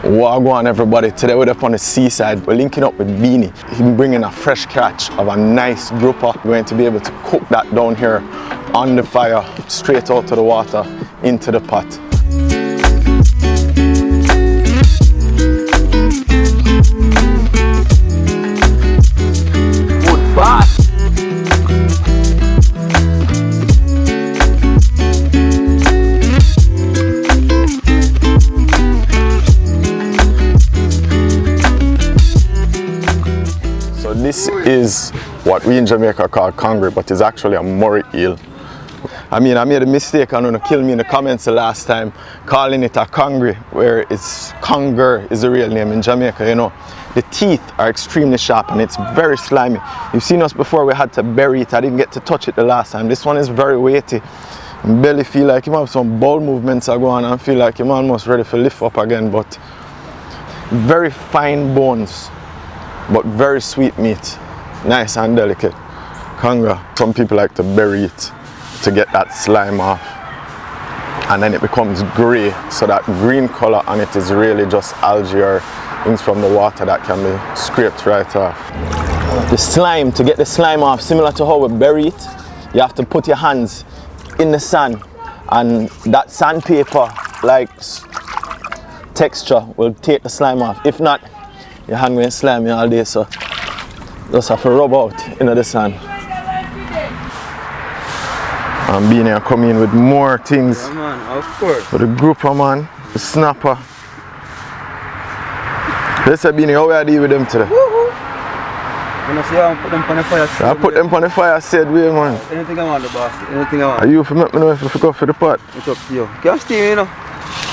Wha Gwann, everybody. Today we're up on the seaside. We're linking up with Beenie. He's bringing a fresh catch of a nice grouper. We're going to be able to cook that down here on the fire, straight out to the water, into the pot. Good bath. This is what we in Jamaica call congre, but it's actually a moray eel. I mean, I made a mistake, and gonna kill me in the comments the last time, calling it a congre, where it's conger is the real name in Jamaica, you know. The teeth are extremely sharp and it's very slimy. You've seen us before, we had to bury it. I didn't get to touch it the last time. This one is very weighty. Belly feel like you have some bowel movements are going on and feel like you're almost ready to lift up again, but very fine bones. But very sweet meat, nice and delicate. Conger, some people like to bury it to get that slime off, and then it becomes grey, so that green color on it is really just algae or things from the water that can be scraped right off. The slime, to get the slime off, similar to how we bury it, you have to put your hands in the sand, and that sandpaper like texture will take the slime off. If not, your hand will slime you all day, so just have to rub out into the sand. And Beenie are coming in with more things. Yeah, man, of course. For the grouper, man, the snapper. Let's say, Beenie, how we are dealing with them today? When I say I put them on the fire, I put them on the fire, said way, man. Anything I want, the boss. Anything I want. Are you for make me know if you go for the pot? It's up to you. Can steam, you know.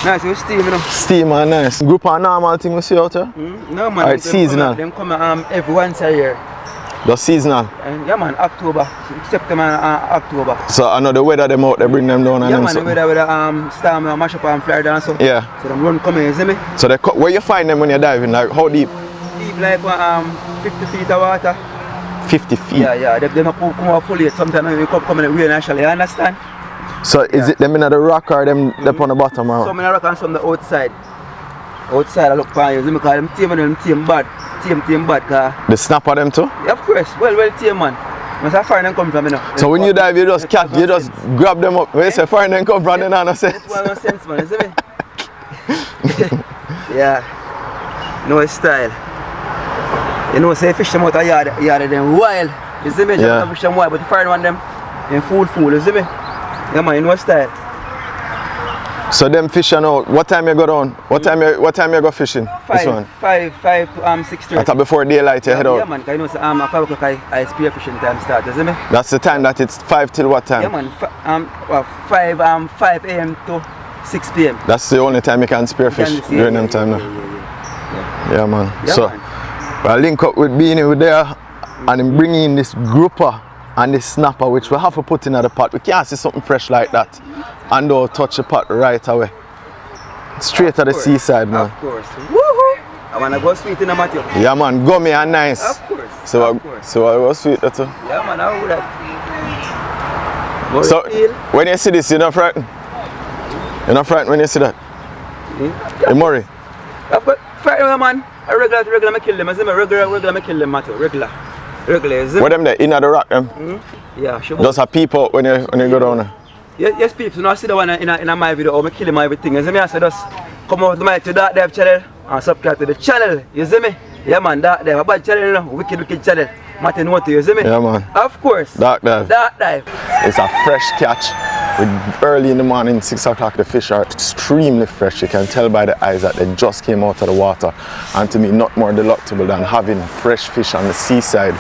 Nice, we steam, you know. Steam and nice. Group and normal thing we see out here? No, man. It's seasonal. Them come every once a year. Just seasonal? Yeah, man, October. September and October. So I know the weather them out, they bring them down and yeah, them man, the weather with the storm and mash up and Florida and so. Yeah. So them run come in, you see me? So they where you find them when you're diving? Like how deep? Deep like 50 feet of water. 50 feet? Yeah. They come out fully. Sometimes they come in the rain actually, you understand? So is it them in the rock or them up on the bottom? Or? Some in the rock and some on the outside. Outside I look for you, because them team bad. Team bad car. The snapper them too? Yeah, of course. Well team man. Must have foreign come from, you know. So when you dive you just catch, you just grab them up. When you say foreign come from, then I no sense. That's no sense, man, you see me? Yeah. No style. You know, say fish them out of yard them wild. You see me? Yeah. Just fish them wild, but the foreign one them in food, you see me? Yeah, man, you know style. So them fishing out, what time you go down? What time you go fishing? 5 to 6:30. After before daylight you head out? Yeah, man, because you know, so, at 5 o'clock I spear fishing time start, you see me? That's the time that it's 5 till what time? Yeah, man, 5 a.m. to 6 p.m. That's the only time you can spear fish during them time now? Yeah, man. Yeah, So, man. I link up with Beenie with there and I'm bringing in this grouper and this snapper, which we have to put in the pot. We can't see something fresh like that and don't touch the pot right away. Straight to the seaside, man. Of course. Woohoo! I want to go sweet in the Matthew. Yeah, man, gummy and nice. Of course. So, of course. So I go sweet that too. Yeah, man, I would that. So when you see this, you're not frightened? You're not frightened when you see that? The Murray? I've got frightened, man. I regular I kill them. I say regular I kill them, Matthew. Regular, is it? What them there? In the rock them? Yeah, sure. Just a people when you go down there? Yes, people. So now I see the one in my video, I kill him everything. You see me? I say just come over to my that dev channel and subscribe to the channel. You see me? Yeah, man, that dev. A bad channel, you know? Wicked channel. Matthew know to you see me? Yeah, man. Of course. Dark dive. Dark dive. It's a fresh catch. Early in the morning, 6 o'clock, the fish are extremely fresh. You can tell by the eyes that they just came out of the water. And to me, not more delectable than having fresh fish on the seaside,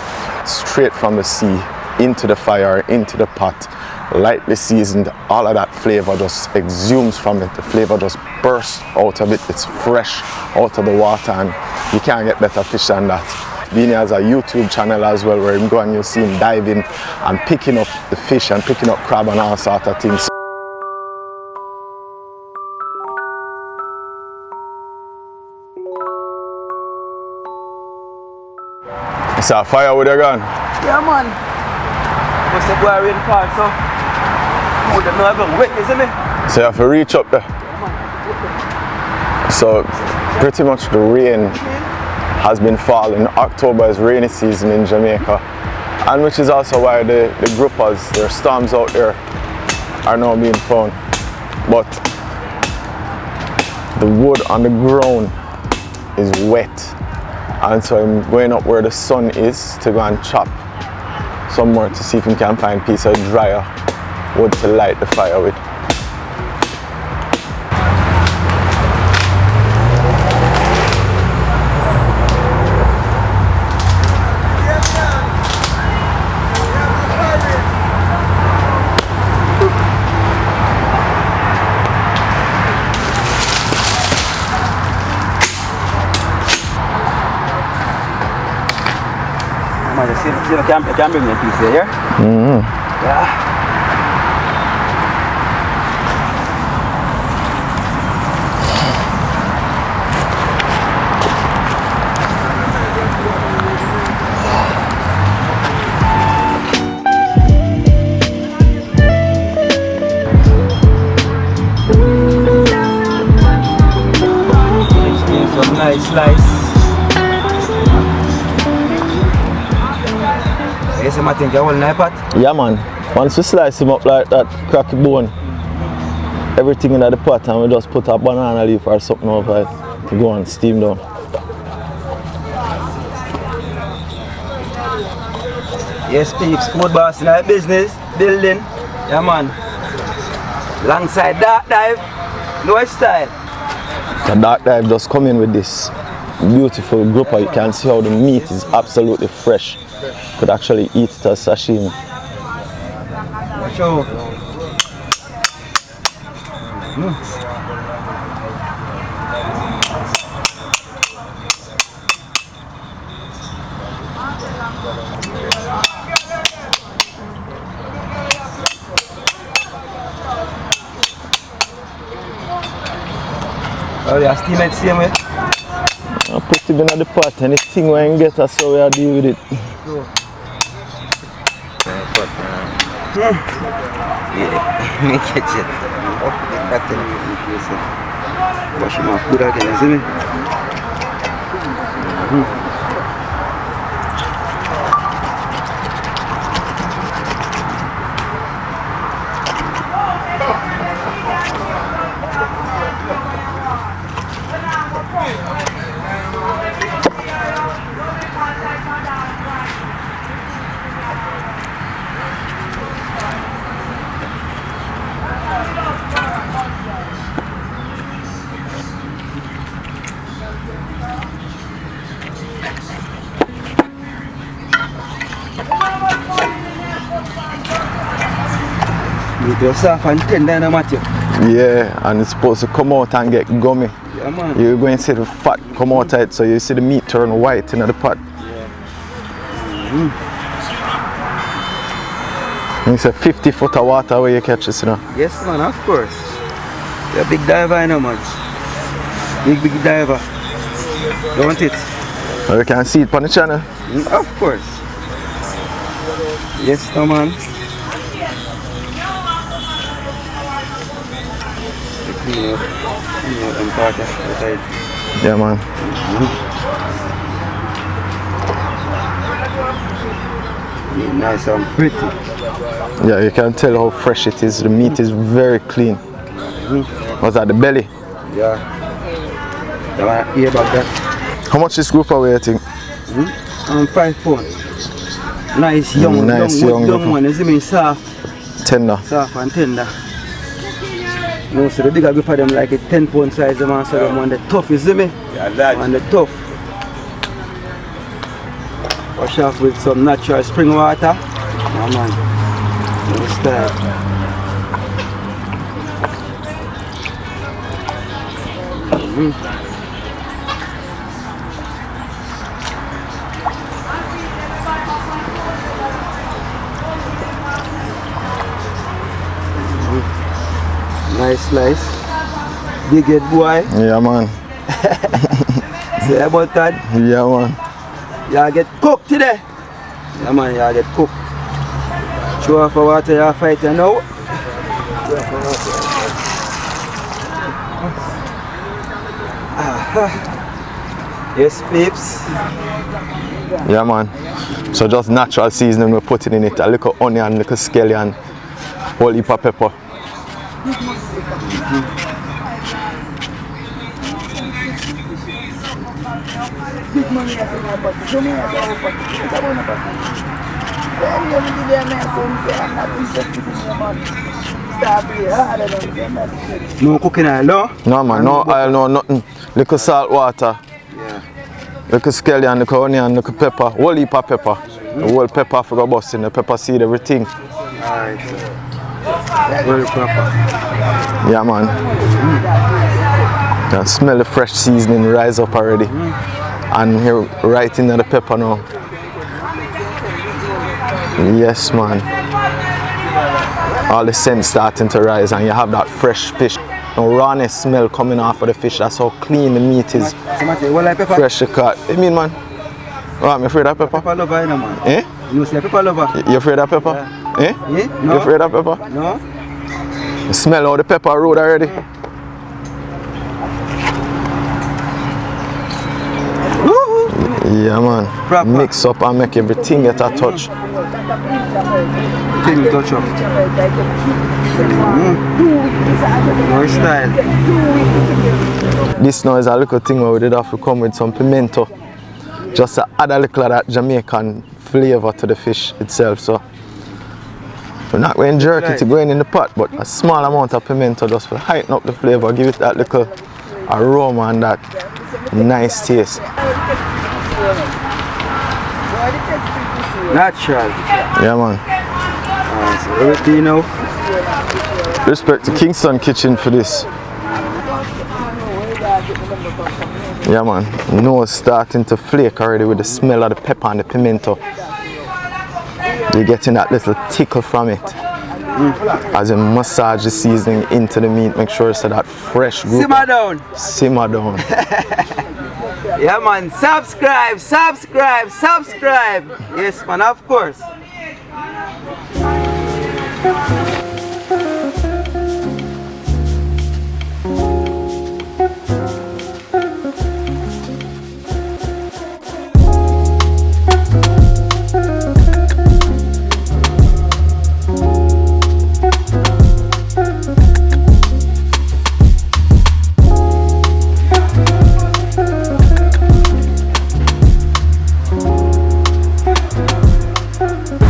straight from the sea, into the fire, into the pot, lightly seasoned. All of that flavor just exudes from it. The flavor just bursts out of it. It's fresh out of the water, and you can't get better fish than that. Beenie has a YouTube channel as well where you go and you see him diving and picking up the fish and picking up crab and all sorts of things. It's a fire with a gun. Yeah, man. Must have go rain far, so would have not wet, you see me? So you have to reach up there. Yeah, man. So Pretty much the rain has been falling. October is rainy season in Jamaica, and which is also why the groupers, their storms out there, are now being found. But the wood on the ground is wet, and so I'm going up where the sun is to go and chop some more to see if we can find a piece of drier wood to light the fire with. See if I can bring me a piece here. Yeah. Some nice slice. Yes, I think I will knife pot. Yeah, man. Once we slice him up like that, cracky bone, everything in the pot, and we just put a banana leaf or something over it to go and steam down. Yes, peeps, food boss in our business, building. Yeah, man. Alongside dark dive, no style. The dark dive just come in with this beautiful grouper. You can see how the meat is absolutely fresh. Could actually eat it as sashimi. Sure. Oh, yeah, steam it same way. I put it in the pot, anything we can get, that's how we deal with it. Yeah, me catch it. Wash him off good again, isn't it? You're soft and tender, no matter. Yeah, and it's supposed to come out and get gummy. Yeah, man. You're going to see the fat come out of it, so you see the meat turn white in the pot. And it's a 50 foot of water where you catch this, you know. Yes, man, of course. You're a big diver, you know, man. Big diver. Don't it? So you can see it on the channel. Of course. Yes, no, man. Yeah, man. Nice and pretty. Yeah, you can tell how fresh it is. The meat is very clean. What's that, the belly? Yeah. I want to hear about that. How much is grouper weight, you think? 5 pounds. Nice young, young one. You see me, soft. Tender. Soft and tender. No, so the bigger group of them like a 10 pound size, the man, so them on the tough, you see me? Yeah, that. On the tough. Wash off with some natural spring water. Yeah, man. No style. Nice slice. Big head boy. Yeah, man. Say about that. Yeah, man. You get cooked today. Yeah, man, you get cooked. Show off the water you fight now. Show off the water. Yes, peeps. Yeah, man. So just natural seasoning, we're putting in it a little onion, little scallion, whole heap of pepper. No cooking oil, no? No, man, no oil, no nothing. Little salt water. Yeah. Little scallion, little onion, little pepper, whole heap of pepper. The whole pepper for go bust in the pepper seed, everything. Alright. Very proper. Yeah, man. Can smell the fresh seasoning rise up already. And here right in the pepper now. Yes, man. All the scent starting to rise and you have that fresh fish. No rawness smell coming off of the fish. That's how clean the meat is. Fresh cut. You mean, man? What, I'm afraid of pepper? Pepper lover, you know, man. Eh? You say pepper lover? You afraid of pepper? Yeah. Eh? Eh? No. You afraid of pepper? No. You smell how the pepper road already? Yeah, man. Proper. Mix up and make everything get a touch. Thing touch up. More style. This now is a little thing where we did have to come with some pimento. Just to add a little of that Jamaican flavor to the fish itself. So we're not going to jerk it going in the pot, but a small amount of pimento just to heighten up the flavor, give it that little aroma and that nice taste. Natural. Yeah, man. So everything, you know. Respect to Kingston Kitchen for this. Yeah, man. Nose starting to flake already with the smell of the pepper and the pimento. You're getting that little tickle from it. As you massage the seasoning into the meat, make sure it's that fresh group. Simmer down. Simmer down. Yeah, man. Subscribe, subscribe, subscribe. Yes, man, of course.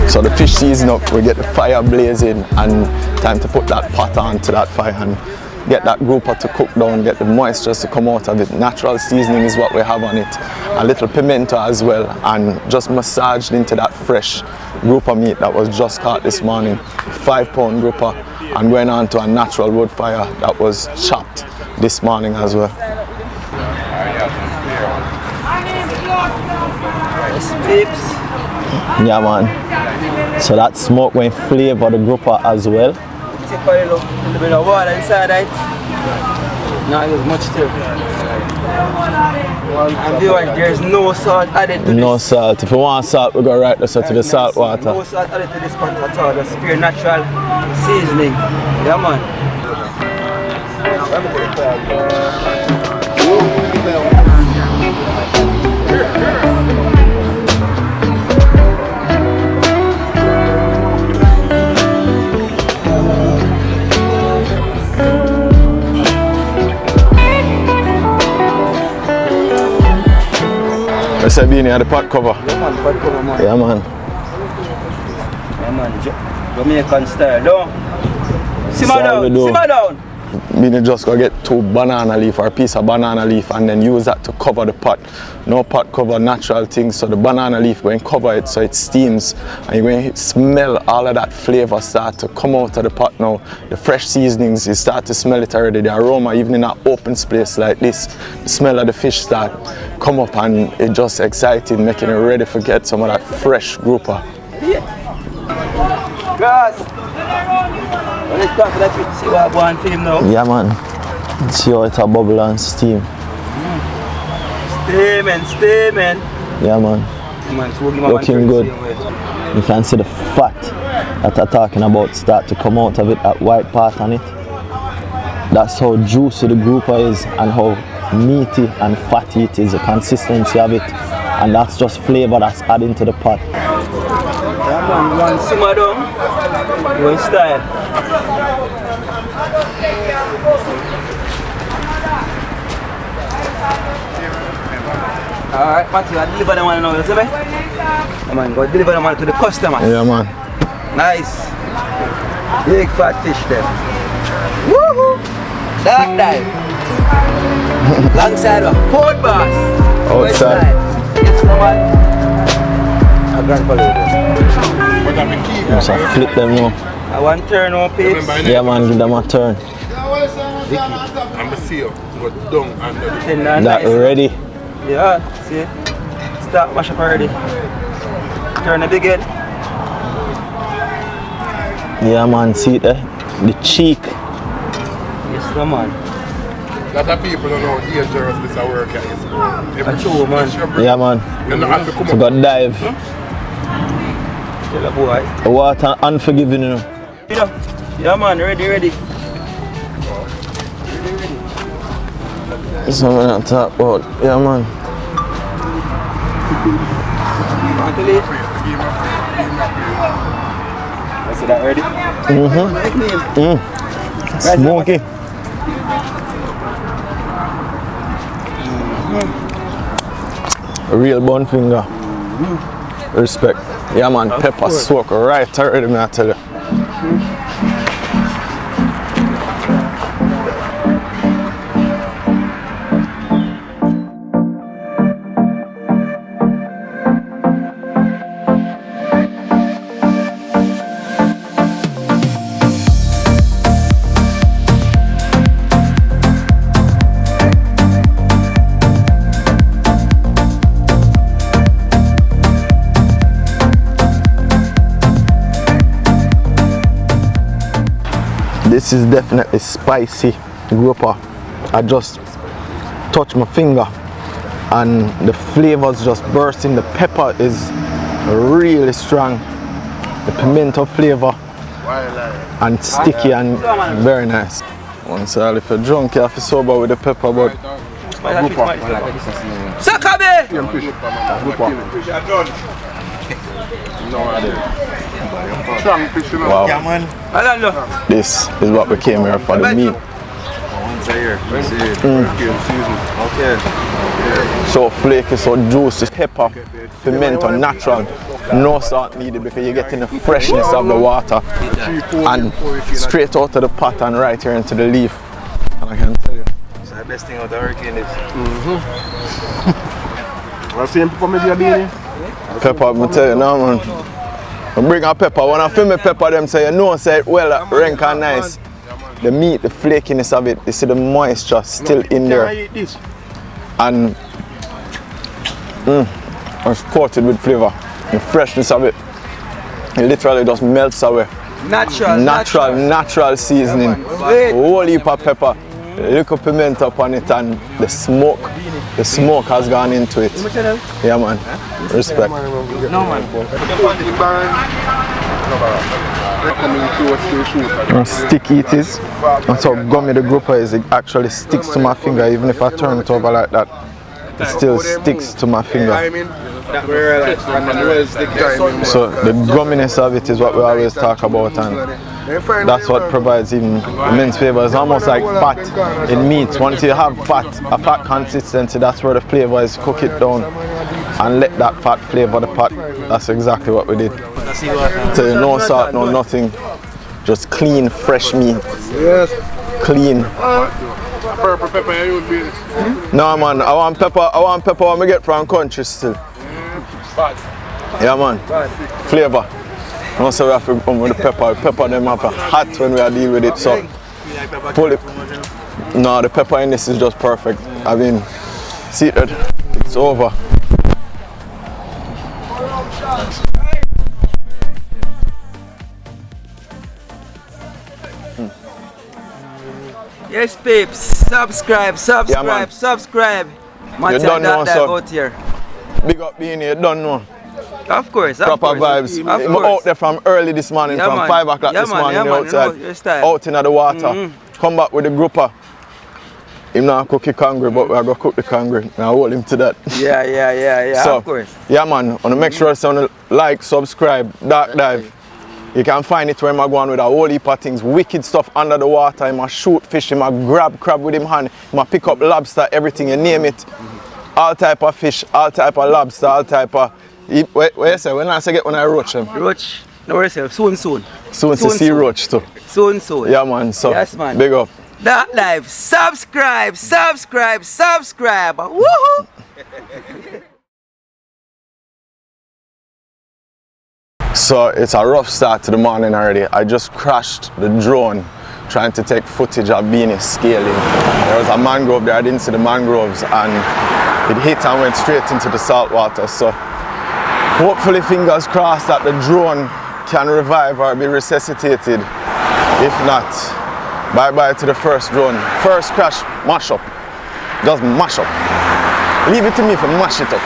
So the fish season up, we get the fire blazing and time to put that pot onto that fire and get that grouper to cook down, get the moisture to come out of it. Natural seasoning is what we have on it. A little pimento as well and just massaged into that fresh grouper meat that was just caught this morning. 5-pound grouper and went on to a natural wood fire that was chopped this morning as well. Peeps. Yeah, man. So that smoke going flavor the grouper as well. Take a little bit of water inside, right? Not as much too. And viewers, there's no salt added to this. No salt. If you want salt, we go right there to the salt water. No salt added to this pot at all. Just pure natural seasoning. Yeah, man. I said Beenie had the pot cover. Yeah, man, pot cover, man. Yeah, man. Yeah, man. Jamaican style, no? Simmer down, simmer down. Beenie just go get 2 banana leaf or a piece of banana leaf and then use that to cover the pot. No pot cover, natural things, so the banana leaf going to cover it so it steams and you're going to smell all of that flavor start to come out of the pot now. The fresh seasonings, you start to smell it already. The aroma, even in an open space like this, the smell of the fish start come up and it's just exciting, making it ready to get some of that fresh grouper. Grass. Let's start with that. See what Wha Gwann film now. Yeah, man. See how it's a bubble and steam. Steaming, steaming. Yeah, man. Looking good. You can see the fat that I'm talking about start to come out of it, that white part on it. That's how juicy the grouper is and how meaty and fatty it is, the consistency of it, and that's just flavor that's adding to the pot. Yeah, man, one simmer down, one style. Alright, Matthew, I deliver the one now, you see me? Yeah, man, go deliver the one to the customer. Yeah, man. Nice. Big fat fish there. Woohoo! Dark dive. Alongside of Ford Boss. Outside. Yes, no man. A grand palette. Just flip them now. I want turn on pace. Yeah man, give them a turn. I'm a seal, but dung and Tender and That nice. ready? Yeah, see. Start mash up already. Turn the big head. Yeah man, see it there? The cheek. Yes, no man. lot of people don't know how dangerous this work is. That's true, man. Yeah man. You don't have to come So got dive. Tell a boy. The water unforgiving, you know. Yeah man, ready. That's what I'm talking about. Yeah man. Want to leave? I see that ready? Smoky. A real bun finger. Respect. Yeah man, pepper soak right already, man, I tell you. This is definitely spicy grouper. I just touch my finger and the flavors just bursting. The pepper is really strong. The pimento flavor and sticky and very nice. Once if you're drunk, you have to sober with the pepper, but Sakabe! wow, Hello. this is what we came here for, the meat. So flaky, so juicy, pepper, pimento, natural, no salt needed because you're getting the freshness of the water and straight out of the pot and right here into the leaf. And I can tell you, It's the best thing about the hurricane is. I see people maybe a beanie. pepper, I tell you now, man. I bring a pepper, when I film a pepper, them say, you know, say, well, rank and nice. The meat, the flakiness of it, you see the moisture still in there. And it's coated with flavor. The freshness of it, it literally just melts away. Natural seasoning. A whole heap of pepper, a little pimento upon it, and the smoke has gone into it. Yeah, man. Respect. No man. And sticky it is. That's how gummy the grouper is. It actually sticks to my finger, even if I turn it over like that. It still sticks to my finger. So the gumminess of it is what we always talk about, and that's what provides even immense flavor. It's almost like fat in meat. Once you have a fat consistency, that's where the flavor is. Cook it down and let that fat flavor the pot. That's exactly what we did. So no salt, no nothing. Just clean, fresh meat. Yes. Clean. Purple pepper, you would be. No man, I want pepper when I get from country still. Yeah man. Flavor. Also we have to come with the pepper. Pepper them have a hot when we are dealing with it. So pull it. No, the pepper in this is just perfect. I mean, see it, it's over. Yes, peeps. Subscribe. man. Subscribe. You don't know, so. Out here. Big up Beenie, you don't know. Of course. Proper vibes. I'm out there from early this morning, Yeah, from man. 5 o'clock Yeah, this man. morning Yeah, man. outside. You know, your style. Out in the water. Come back with the grouper. him not cook the congre, but we are going to cook the congre and hold him to that. Yeah, So, of course. yeah man, wanna make sure you like, subscribe, Dark Dive. You can find it where I'm going with a whole heap of things, wicked stuff under the water. He might shoot fish, he might grab crab with him hand, he might pick up lobster, everything, you name it. All type of fish, all type of lobster, all type of... What you say, when I say get when I roach him? Roach, no worry yourself, soon. Soon to see roach too. Soon. Yeah man, so Yes, man. big up. Dark Dive, subscribe. Woohoo! So it's a rough start to the morning already. I just crashed the drone trying to take footage of Beenie scaling. There was a mangrove there, I didn't see the mangroves, and it hit and went straight into the salt water. So hopefully, fingers crossed, that the drone can revive or be resuscitated. If not, bye-bye to the first drone. First crash, mash up. Just mash up. Leave it to me for mash it up.